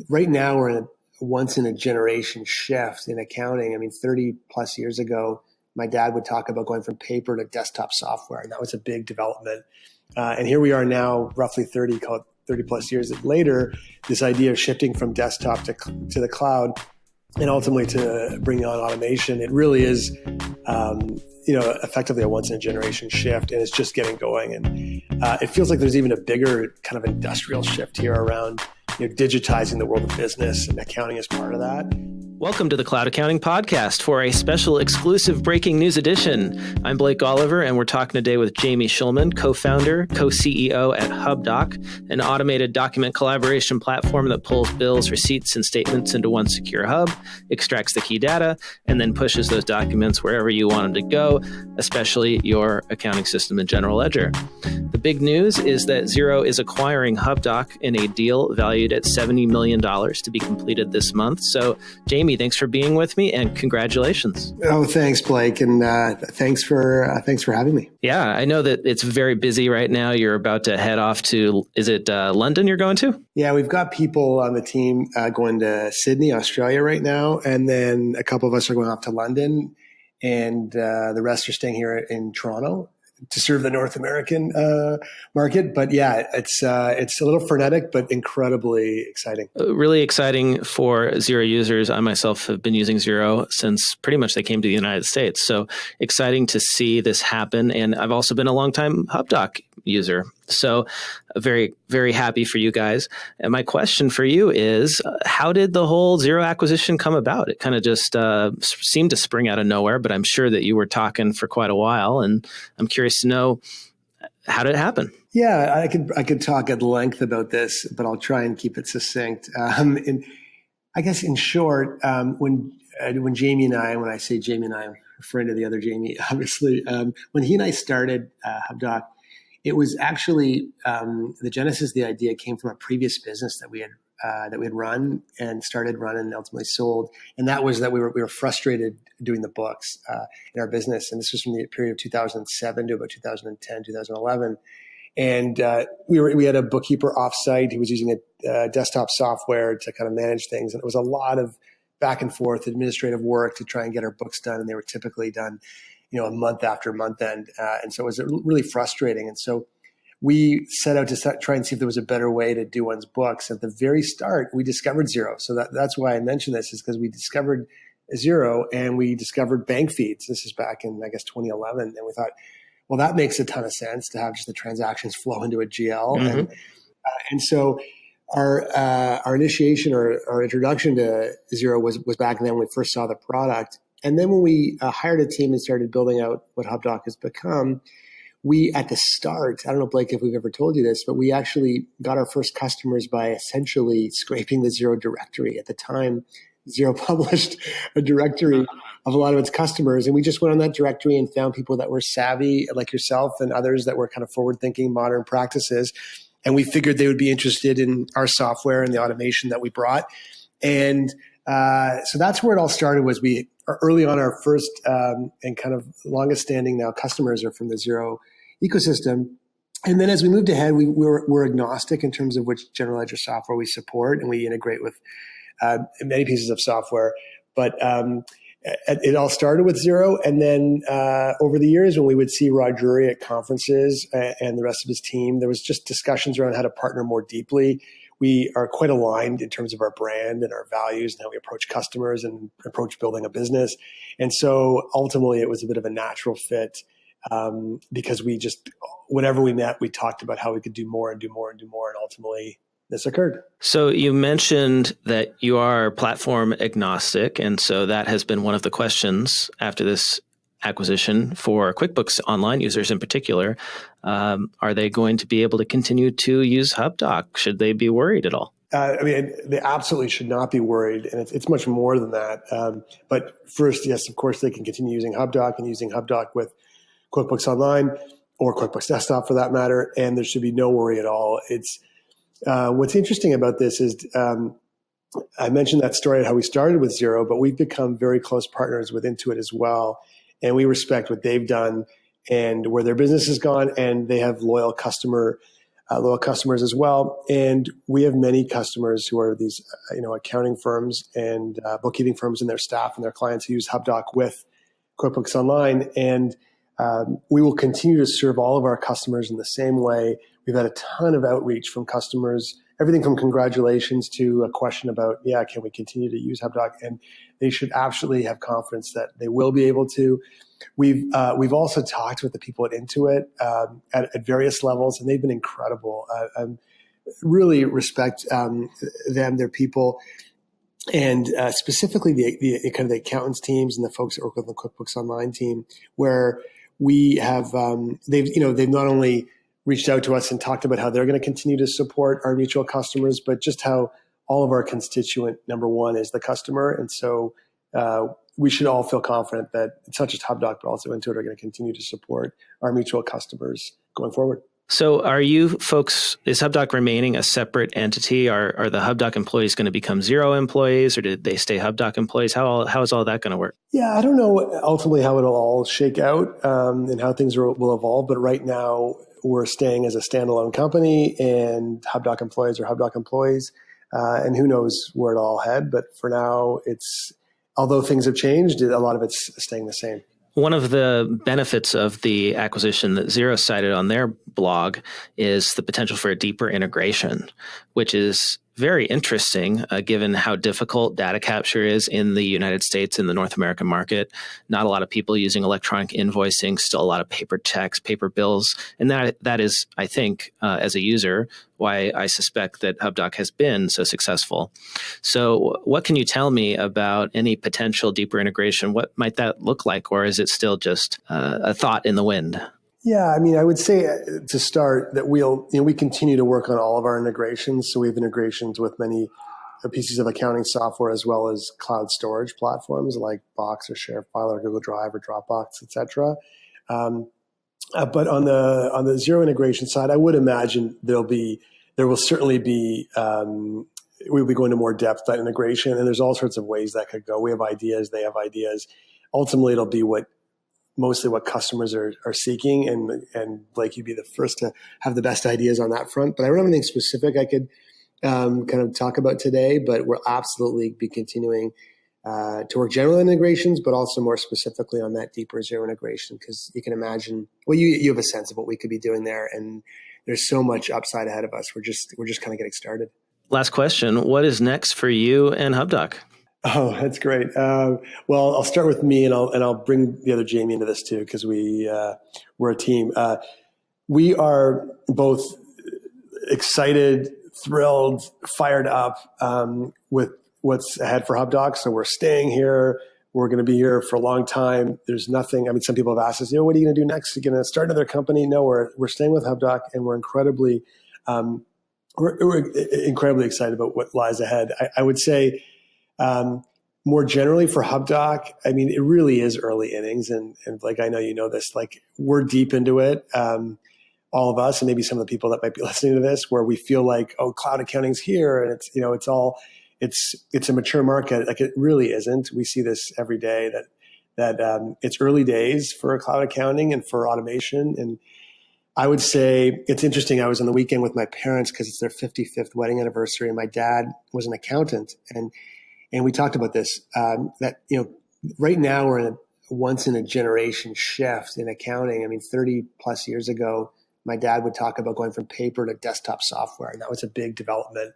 right now we're in a once in a generation shift in accounting. I mean, 30 plus years ago, my dad would talk about going from paper to desktop software, and that was a big development. And here we are now, roughly 30 plus years later, this idea of shifting from desktop to the cloud and ultimately to bring on automation. It really is, effectively a once in a generation shift, and it's just getting going. And it feels like there's even a bigger kind of industrial shift here around digitizing the world of business, and accounting is part of that. Welcome to the Cloud Accounting Podcast for a special exclusive breaking news edition. I'm Blake Oliver, and we're talking today with Jamie Shulman, co-founder, co-CEO at Hubdoc, an automated document collaboration platform that pulls bills, receipts, and statements into one secure hub, extracts the key data, and then pushes those documents wherever you want them to go, especially your accounting system and general ledger. The big news is that Xero is acquiring Hubdoc in a deal valued at $70 million to be completed this month. So, Jamie, thanks for being with me, and congratulations. Oh, thanks, Blake, and thanks for having me. Yeah, I know that it's very busy right now. You're about to head off to, is it London you're going to? Yeah, we've got people on the team going to Sydney, Australia right now, and then a couple of us are going off to London, and the rest are staying here in Toronto to serve the North American market. But yeah, it's a little frenetic, but incredibly exciting. Really exciting for Xero users. I myself have been using Xero since pretty much they came to the United States. So exciting to see this happen. And I've also been a longtime Hubdoc user. So very, very happy for you guys. And my question for you is, how did the whole Xero acquisition come about? It kind of just seemed to spring out of nowhere, but I'm sure that you were talking for quite a while. And I'm curious to know, how did it happen? Yeah, I could talk at length about this, but I'll try and keep it succinct. And I guess in short, when Jamie and I, when I say Jamie and I, I'm referring to the other Jamie, obviously, when he and I started Hubdoc, it was actually the genesis of the idea came from a previous business that we had run and started running and ultimately sold, and that was that we were frustrated doing the books in our business, and this was from the period of 2007 to about 2010, 2011, and we had a bookkeeper offsite who was using a desktop software to kind of manage things, and it was a lot of back and forth administrative work to try and get our books done, and they were typically done a month after month end. And so it was really frustrating. And so we set out to try and see if there was a better way to do one's books. At the very start, we discovered Xero. So that's why I mentioned this, is because we discovered Xero and we discovered bank feeds. This is back in, I guess, 2011. And we thought, well, that makes a ton of sense to have just the transactions flow into a GL. Mm-hmm. And so our initiation or our introduction to Xero was back then when we first saw the product. And then when we hired a team and started building out what Hubdoc has become, we, at the start, I don't know, Blake, if we've ever told you this, but we actually got our first customers by essentially scraping the Xero directory. At the time, Xero published a directory of a lot of its customers, and we just went on that directory and found people that were savvy, like yourself, and others that were kind of forward-thinking, modern practices. And we figured they would be interested in our software and the automation that we brought. And so that's where it all started. Was we early on, our first and kind of longest standing now customers are from the Xero ecosystem. And then as we moved ahead, we're agnostic in terms of which general ledger software we support, and we integrate with many pieces of software. But it all started with Xero. And then over the years, when we would see Rod Drury at conferences and the rest of his team, there was just discussions around how to partner more deeply. We are quite aligned in terms of our brand and our values and how we approach customers and approach building a business. And so ultimately it was a bit of a natural fit because we just, whenever we met, we talked about how we could do more and do more and do more. And ultimately this occurred. So you mentioned that you are platform agnostic. And so that has been one of the questions after this acquisition for QuickBooks Online users in particular. Are they going to be able to continue to use Hubdoc? Should they be worried at all? I mean, they absolutely should not be worried, and it's much more than that. But first, yes, of course, they can continue using Hubdoc and using Hubdoc with QuickBooks Online or QuickBooks Desktop for that matter, and there should be no worry at all. It's what's interesting about this is I mentioned that story of how we started with Xero, but we've become very close partners with Intuit as well. And we respect what they've done and where their business has gone, and they have loyal customer loyal customers as well. And we have many customers who are these, accounting firms and bookkeeping firms and their staff and their clients who use Hubdoc with QuickBooks Online. And we will continue to serve all of our customers in the same way. We've had a ton of outreach from customers, everything from congratulations to a question about, can we continue to use Hubdoc? And they should absolutely have confidence that they will be able to. We've also talked with the people at Intuit at various levels, and they've been incredible. Really respect them, their people, and specifically the kind of the accountants teams and the folks that work with the QuickBooks Online team, where we have they've not only reached out to us and talked about how they're going to continue to support our mutual customers, but just how all of our constituent number one is the customer, and so we should all feel confident that it's not just Hubdoc, but also Intuit are going to continue to support our mutual customers going forward. So are you folks, is Hubdoc remaining a separate entity? Are the Hubdoc employees going to become Xero employees, or did they stay Hubdoc employees? How is all that going to work? Yeah, I don't know ultimately how it'll all shake out and how things will evolve. But right now we're staying as a standalone company, and Hubdoc employees are Hubdoc employees. And who knows where it'll all head. But for now, although things have changed, a lot of it's staying the same. One of the benefits of the acquisition that Xero cited on their blog is the potential for a deeper integration, which is very interesting given how difficult data capture is in the United States, in the North American market. Not a lot of people using electronic invoicing, still a lot of paper checks, paper bills. And that is, I think, as a user, why I suspect that Hubdoc has been so successful. So what can you tell me about any potential deeper integration? What might that look like? Or is it still just a thought in the wind? Yeah, I mean, I would say to start that we continue to work on all of our integrations. So we have integrations with many pieces of accounting software as well as cloud storage platforms like Box or ShareFile or Google Drive or Dropbox, et cetera. But on the Xero integration side, I would imagine there will certainly be we'll be going to more depth on integration, and there's all sorts of ways that could go. We have ideas, they have ideas. Ultimately, it'll be mostly what customers are seeking, and Blake, you'd be the first to have the best ideas on that front. But I don't have anything specific I could kind of talk about today, but we'll absolutely be continuing to work general integrations, but also more specifically on that deeper Xero integration, because you can imagine, well, you have a sense of what we could be doing there, and there's so much upside ahead of us. We're just kind of getting started. Last question. What is next for you and Hubdoc? Oh, that's great. Well, I'll start with me, and I'll bring the other Jamie into this too, because we're a team. We are both excited, thrilled, fired up with what's ahead for Hubdoc. So we're staying here. We're going to be here for a long time. There's nothing. I mean, some people have asked us, what are you going to do next? Are you going to start another company? No, we're staying with Hubdoc, and we're incredibly excited about what lies ahead. I would say. More generally for Hubdoc, I mean, it really is early innings, and like, I know you know this, like, we're deep into it, all of us, and maybe some of the people that might be listening to this, where we feel like, cloud accounting's here, and it's a mature market. Like, it really isn't. We see this every day that it's early days for cloud accounting and for automation. And I would say it's interesting. I was on the weekend with my parents because it's their 55th wedding anniversary, and my dad was an accountant, and we talked about this, that, right now we're in a once in a generation shift in accounting. I mean, 30 plus years ago, my dad would talk about going from paper to desktop software, and that was a big development.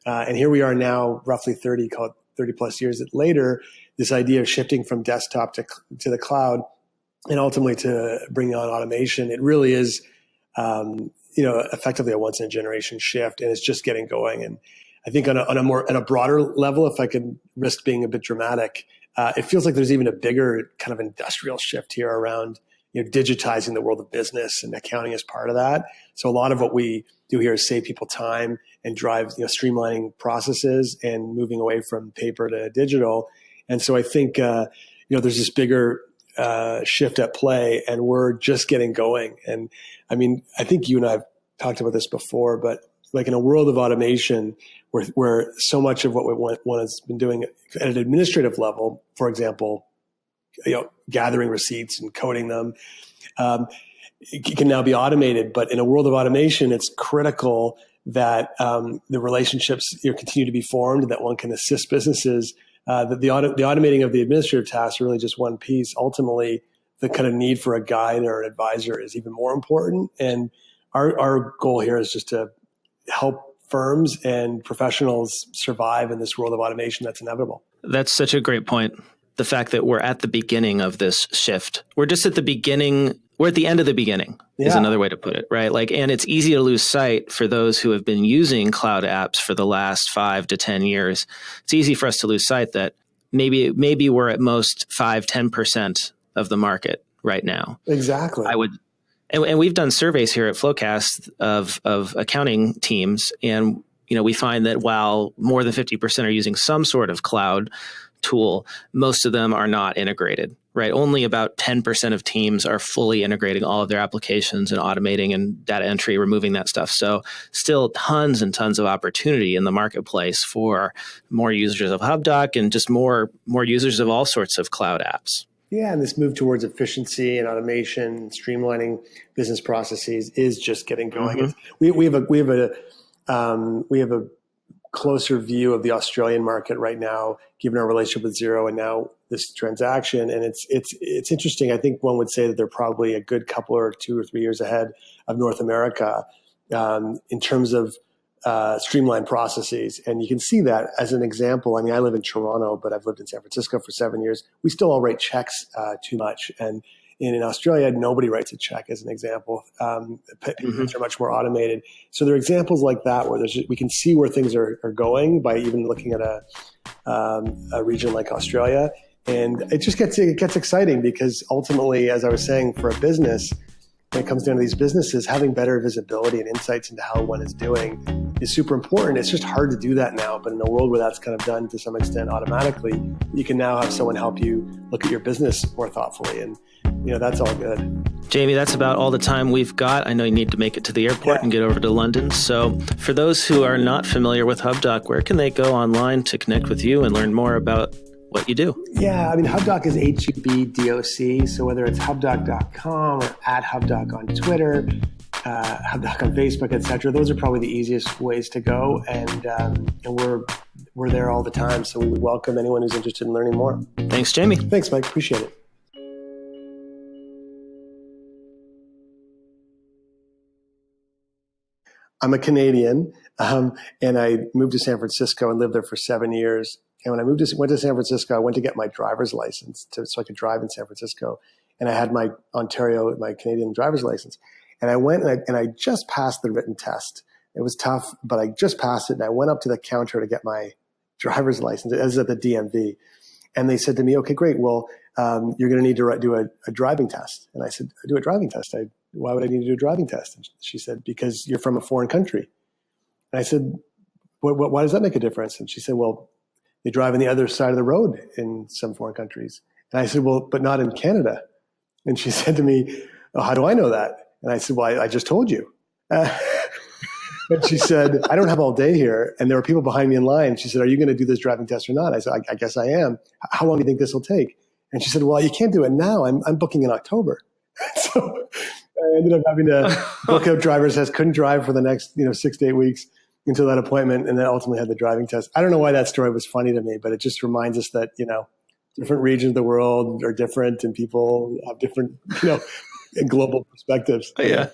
And here we are now, roughly 30 plus years later, this idea of shifting from desktop to the cloud and ultimately to bring on automation. It really is, effectively a once in a generation shift, and it's just getting going. And I think on a broader level, if I could risk being a bit dramatic, it feels like there's even a bigger kind of industrial shift here around digitizing the world of business, and accounting is part of that. So a lot of what we do here is save people time and drive streamlining processes and moving away from paper to digital. And so I think there's this bigger shift at play, and we're just getting going. And I mean, I think you and I have talked about this before, but like, in a world of automation where so much of what one has been doing at an administrative level, for example, gathering receipts and coding them, it can now be automated. But in a world of automation, it's critical that the relationships continue to be formed, that one can assist businesses, that the automating of the administrative tasks are really just one piece. Ultimately, the kind of need for a guide or an advisor is even more important. And our goal here is just to help firms and professionals survive in this world of automation that's inevitable. That's such a great point. The fact that we're at the beginning of this shift. We're just at the beginning. We're at the end of the beginning is another way to put it, right? Like, and it's easy to lose sight for those who have been using cloud apps for the last 5 to 10 years. It's easy for us to lose sight that maybe we're at most 5-10% of the market right now. Exactly. And we've done surveys here at Flowcast of accounting teams, and we find that while more than 50% are using some sort of cloud tool, most of them are not integrated, right? Only about 10% of teams are fully integrating all of their applications and automating and data entry, removing that stuff. So still tons and tons of opportunity in the marketplace for more users of Hubdoc and just more users of all sorts of cloud apps. Yeah, and this move towards efficiency and automation, streamlining business processes is just getting going. Mm-hmm. We have a closer view of the Australian market right now, given our relationship with Xero and now this transaction. And it's interesting. I think one would say that they're probably a good couple or 2 or 3 years ahead of North America in terms of streamlined processes. And you can see that as an example. I mean, I live in Toronto, but I've lived in San Francisco for 7 years. We still all write checks too much. And in Australia, nobody writes a check, as an example. Payments are much more automated. So there are examples like that where we can see where things are going by even looking at a region like Australia. And it just gets exciting because ultimately, as I was saying, for a business, when it comes down to these businesses, having better visibility and insights into how one is doing is super important. It's just hard to do that now. But in a world where that's kind of done to some extent automatically, you can now have someone help you look at your business more thoughtfully. And that's all good. Jamie, that's about all the time we've got. I know you need to make it to the airport and get over to London. So for those who are not familiar with Hubdoc, where can they go online to connect with you and learn more about what you do? Yeah, I mean, Hubdoc is HUBDOC. So whether it's hubdoc.com or at Hubdoc on Twitter, Hubdoc on Facebook, et cetera, those are probably the easiest ways to go. And we're there all the time. So we would welcome anyone who's interested in learning more. Thanks, Jamie. Thanks, Mike. Appreciate it. I'm a Canadian, and I moved to San Francisco and lived there for 7 years. And when I went to San Francisco, I went to get my driver's license so I could drive in San Francisco. And I had my Canadian driver's license. And I went and I just passed the written test. It was tough, but I just passed it. And I went up to the counter to get my driver's license. It was at the DMV. And they said to me, okay, great. Well, you're going to need to do a driving test. And I said, do a driving test? Why would I need to do a driving test? And she said, because you're from a foreign country. And I said, why does that make a difference? And she said, well, they drive on the other side of the road in some foreign countries. And I said, well, but not in Canada. And she said to me, oh, how do I know that? And I said, well, I just told you. And she said, I don't have all day here. And there were people behind me in line. She said, are you going to do this driving test or not? I said, I guess I am. How long do you think this will take? And she said, well, you can't do it now. I'm booking in October. So I ended up having to book a driver's test, couldn't drive for the next 6 to 8 weeks until that appointment, and then ultimately had the driving test. I don't know why that story was funny to me, but it just reminds us that, different regions of the world are different and people have different, global perspectives. Yeah.